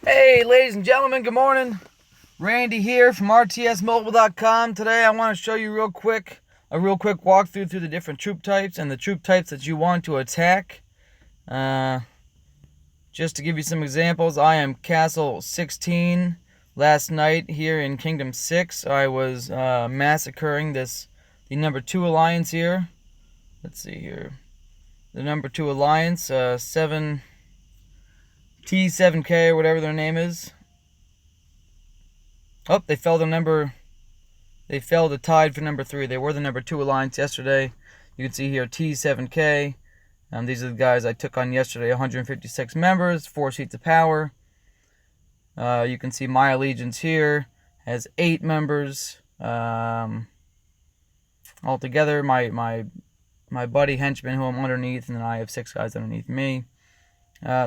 Hey, ladies and gentlemen, good morning. Randy here from RTSMobile.com. Today I want to show you a real quick walkthrough through the different troop types and the troop types that you want to attack. Just to give you some examples, I am Castle 16. Last night here in Kingdom 6, I was massacring the number 2 alliance here. Let's see here. The number 2 alliance, 7 T7K or whatever their name is. Oh, they fell to tied for number 3. They were the number 2 alliance yesterday. You can see here T7K. These are the guys I took on yesterday. 156 members, 4 seats of power. You can see my allegiance here has 8 members. Altogether, my buddy henchman who I'm underneath, and then I have 6 guys underneath me.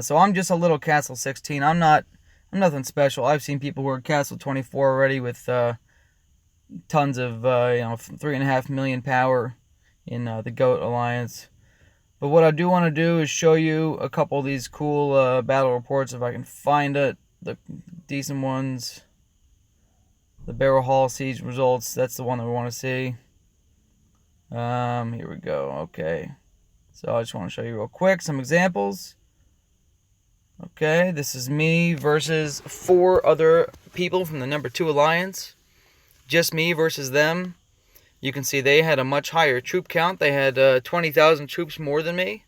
So I'm just a little Castle 16. I'm nothing special. I've seen people who are Castle 24 already with tons of 3.5 million power in the Goat Alliance. But what I do want to do is show you a couple of these cool battle reports if I can find it. The decent ones. The Barrel Hall Siege results. That's the one that we want to see. Here we go. Okay. So I just want to show you real quick some examples. Okay, this is me versus 4 other people from the number 2 alliance. Just me versus them. You can see they had a much higher troop count. They had 20,000 troops more than me.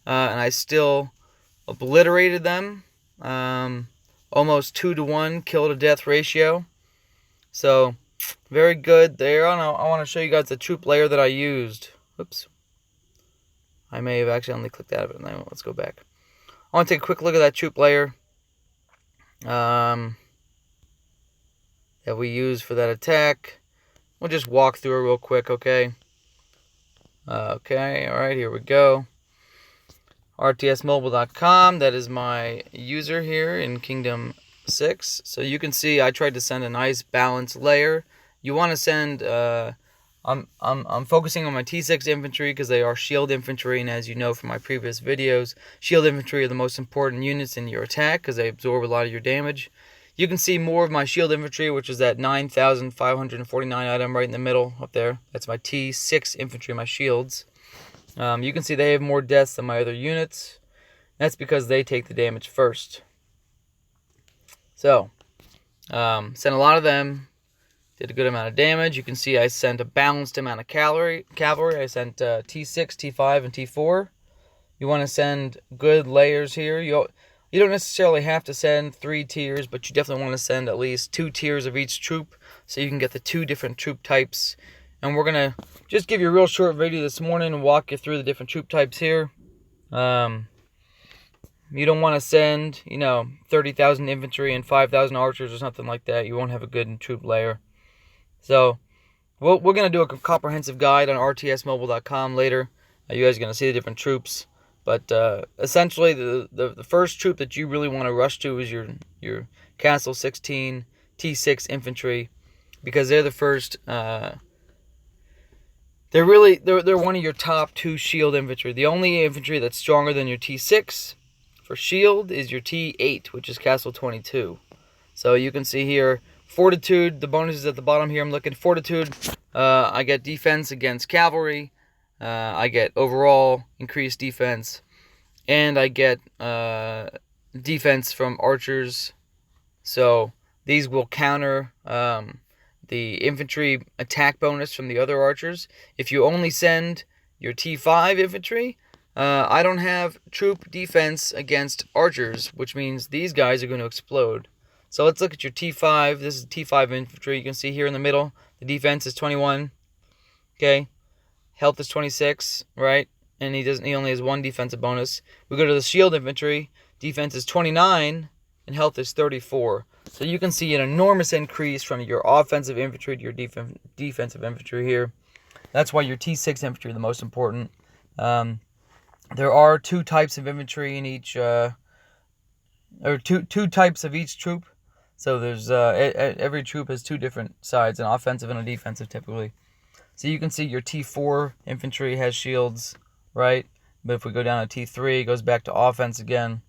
And I still obliterated them. Almost 2-to-1 kill-to-death ratio. So, very good there. I want to show you guys the troop layer that I used. Oops. I may have accidentally clicked out of it. Let's go back. I want to take a quick look at that troop layer that we use for that attack. We'll just walk through it real quick, okay? Okay, alright, here we go. RTSMobile.com, that is my user here in Kingdom 6. So you can see I tried to send a nice balanced layer. You want to send... I'm focusing on my T6 infantry because they are shield infantry, and as you know from my previous videos, shield infantry are the most important units in your attack because they absorb a lot of your damage. You can see more of my shield infantry, which is that 9,549 item right in the middle up there. That's my T6 infantry, my shields. You can see they have more deaths than my other units. That's because they take the damage first. So, sent a lot of them. Did a good amount of damage. You can see I sent a balanced amount of cavalry. I sent T6, T5, and T4. You want to send good layers here. You don't necessarily have to send 3 tiers, but you definitely want to send at least 2 tiers of each troop so you can get the 2 different troop types. And we're going to just give you a real short video this morning and walk you through the different troop types here. You don't want to send, 30,000 infantry and 5,000 archers or something like that. You won't have a good troop layer. So, we're going to do a comprehensive guide on rtsmobile.com later. You guys are going to see the different troops. But essentially, the first troop that you really want to rush to is your Castle 16 T6 infantry, because they're the first. They're one of your top 2 shield infantry. The only infantry that's stronger than your T6 for shield is your T8, which is Castle 22. So you can see here. Fortitude, the bonus is at the bottom here. I'm looking Fortitude. I get defense against cavalry. I get overall increased defense. And I get defense from archers. So these will counter the infantry attack bonus from the other archers. If you only send your T5 infantry, I don't have troop defense against archers, which means these guys are going to explode. So let's look at your T5. This is T5 infantry. You can see here in the middle, the defense is 21. Okay. Health is 26, right? And he only has 1 defensive bonus. We go to the shield infantry. Defense is 29 and health is 34. So you can see an enormous increase from your offensive infantry to your defensive infantry here. That's why your T6 infantry is the most important. There are 2 types of infantry in each or two types of each troop. So there's every troop has 2 different sides, an offensive and a defensive typically. So you can see your T4 infantry has shields, right? But if we go down to T3, it goes back to offense again.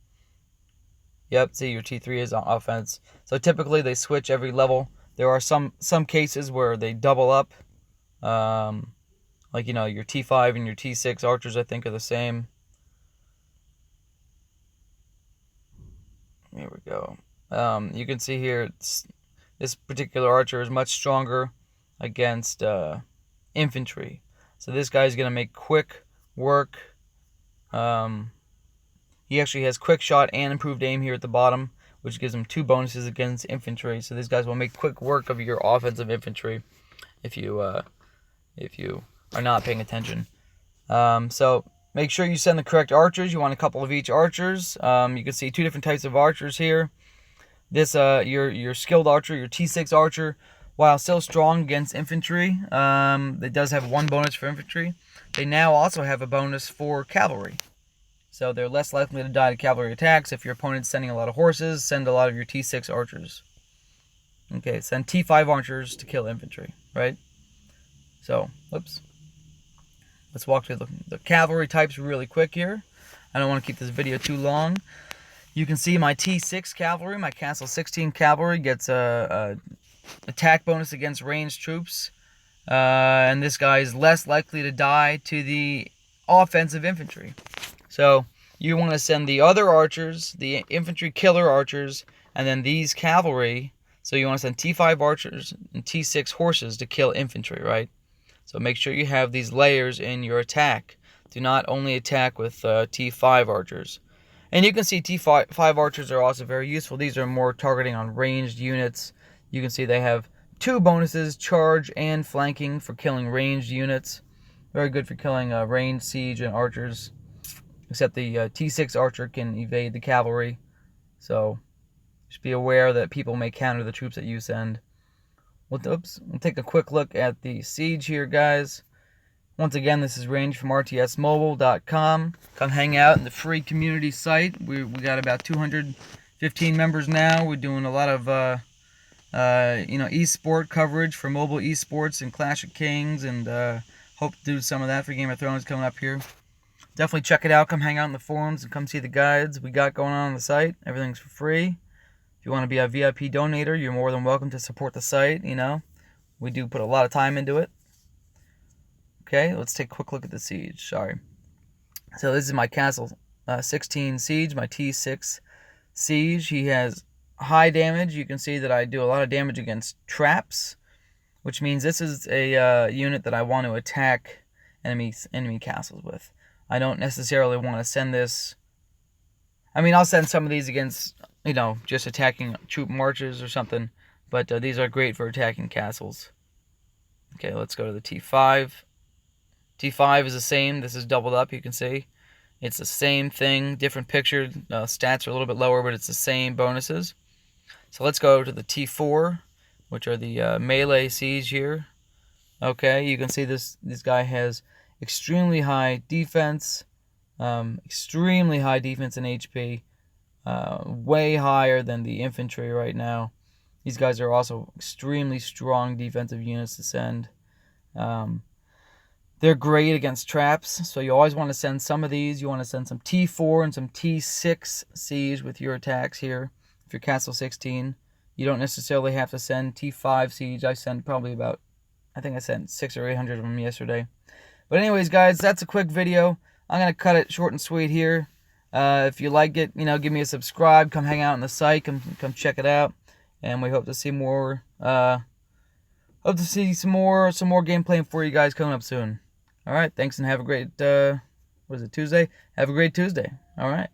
Yep, see, your T3 is on offense. So typically they switch every level. There are some cases where they double up. Like, your T5 and your T6 archers, I think, are the same. Here we go. You can see here, this particular archer is much stronger against infantry. So this guy's going to make quick work. He actually has quick shot and improved aim here at the bottom, which gives him 2 bonuses against infantry. So these guys will make quick work of your offensive infantry if you are not paying attention. So make sure you send the correct archers. You want a couple of each archers. You can see 2 different types of archers here. This your skilled archer, your T6 archer, while still strong against infantry, it does have 1 bonus for infantry. They now also have a bonus for cavalry. So they're less likely to die to cavalry attacks. If your opponent's sending a lot of horses, send a lot of your T6 archers. Okay, send T5 archers to kill infantry, right? So, whoops. Let's walk through the cavalry types really quick here. I don't want to keep this video too long. You can see my T6 cavalry, my Castle 16 cavalry gets a attack bonus against ranged troops. And this guy is less likely to die to the offensive infantry. So you want to send the other archers, the infantry killer archers, and then these cavalry. So you want to send T5 archers and T6 horses to kill infantry, right? So make sure you have these layers in your attack. Do not only attack with T5 archers. And you can see T5 archers are also very useful. These are more targeting on ranged units. You can see they have 2 bonuses, charge and flanking, for killing ranged units. Very good for killing ranged siege and archers. Except the T6 archer can evade the cavalry. So just be aware that people may counter the troops that you send. We'll take a quick look at the siege here, guys. Once again, this is Range from RTSMobile.com. Come hang out in the free community site. We got about 215 members now. We're doing a lot of esport coverage for mobile esports and Clash of Kings, and hope to do some of that for Game of Thrones coming up here. Definitely check it out. Come hang out in the forums and come see the guides we got going on the site. Everything's for free. If you want to be a VIP donator, you're more than welcome to support the site. We do put a lot of time into it. Okay, let's take a quick look at the siege. Sorry. So this is my Castle 16 siege, my T6 siege. He has high damage. You can see that I do a lot of damage against traps, which means this is a unit that I want to attack enemy castles with. I don't necessarily want to send this. I mean, I'll send some of these against, just attacking troop marches or something. But these are great for attacking castles. Okay, let's go to the T5. T5 is the same. This is doubled up, you can see. It's the same thing, different picture. Stats are a little bit lower, but it's the same bonuses. So let's go to the T4, which are the melee siege here. Okay, you can see this guy has extremely high defense, extremely high defense and HP, way higher than the infantry right now. These guys are also extremely strong defensive units to send. They're great against traps, so you always want to send some of these. You want to send some T4 and some T6 siege with your attacks here. If you're Castle 16, you don't necessarily have to send T5 siege. I sent probably about, I think I sent 600 or 800 of them yesterday. But anyways, guys, that's a quick video. I'm going to cut it short and sweet here. If you like it, give me a subscribe. Come hang out on the site. Come check it out. And we hope to see more. Hope to see some more gameplay for you guys coming up soon. All right, thanks and have a great. Tuesday? Have a great Tuesday. All right.